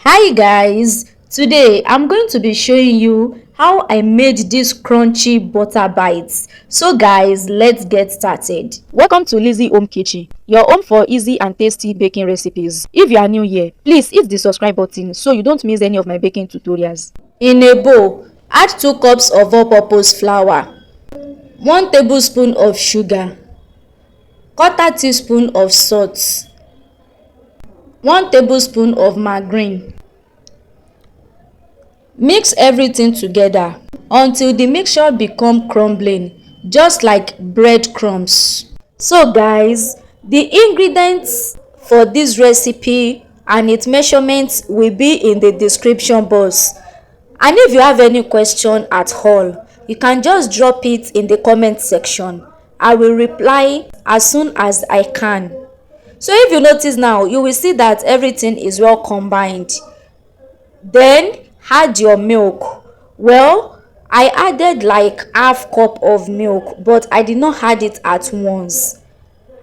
Hi guys, today I'm going to be showing you how I made these crunchy butter bites. So guys, let's get started. Welcome to Lizzie Home Kitchen, your home for easy and tasty baking recipes. If you are new here, please hit the subscribe button so you don't miss any of my baking tutorials. In a bowl, add 2 cups of all-purpose flour, 1 tablespoon of sugar, 1/4 teaspoon of salt, 1 tablespoon of margarine. Mix everything together until the mixture become crumbling, just like breadcrumbs. So guys, the ingredients for this recipe and its measurements will be in the description box. And if you have any question at all, you can just drop it in the comment section. I will reply as soon as I can. So if you notice now, you will see that everything is well combined. Then add your milk. Well, I added like half cup of milk, but I did not add it at once.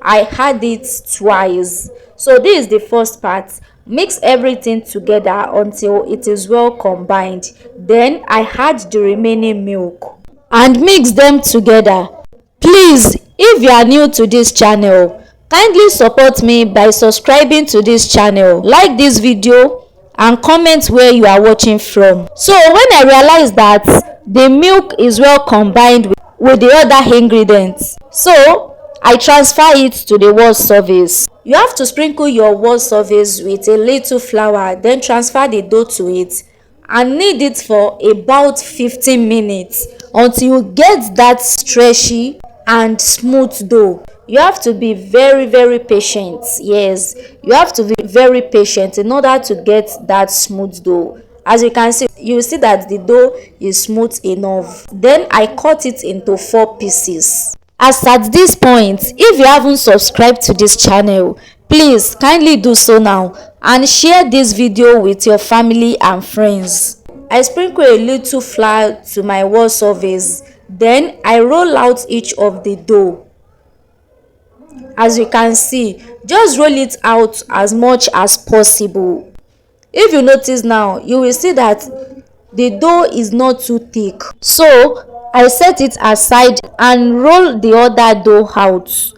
I had it twice. So this is the first part. Mix everything together until it is well combined. Then I add the remaining milk and mix them together. Please, if you are new to this channel, kindly support me by subscribing to this channel, like this video and comment where you are watching from. So when I realized that the milk is well combined with the other ingredients, so I transfer it to the wall surface. You have to sprinkle your wall surface with a little flour, then transfer the dough to it and knead it for about 15 minutes until you get that stretchy and smooth dough. You have to be very patient. Yes, you have to be very patient in order to get that smooth dough. As you can see, you see that the dough is smooth enough. Then I cut it into 4 pieces. As at this point, if you haven't subscribed to this channel, please kindly do so now and share this video with your family and friends. I sprinkle a little flour to my wall surface. Then I roll out each of the dough. As you can see, just roll it out as much as possible. If you notice now, you will see that the dough is not too thick. So I set it aside and roll the other dough out.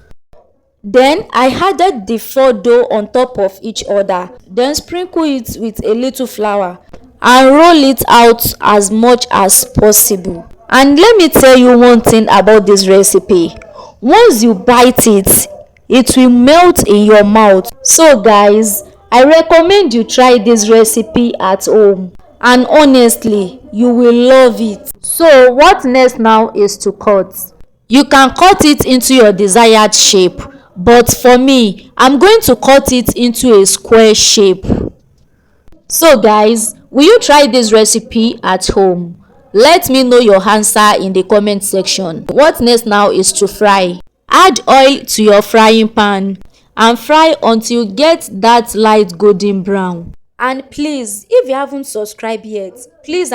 Then I added the 4 dough on top of each other. Then sprinkle it with a little flour and roll it out as much as possible. And let me tell you one thing about this recipe. Once you bite it, it will melt in your mouth. So guys, I recommend you try this recipe at home, and honestly, you will love it. So what next now is to cut. You can cut it into your desired shape, but for me, I'm going to cut it into a square shape. So guys, will you try this recipe at home? Let me know your answer in the comment section. What next now is to fry. Add oil to your frying pan and fry until you get that light golden brown. And please, if you haven't subscribed yet, please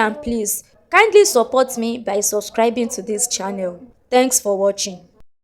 kindly support me by subscribing to this channel. Thanks for watching.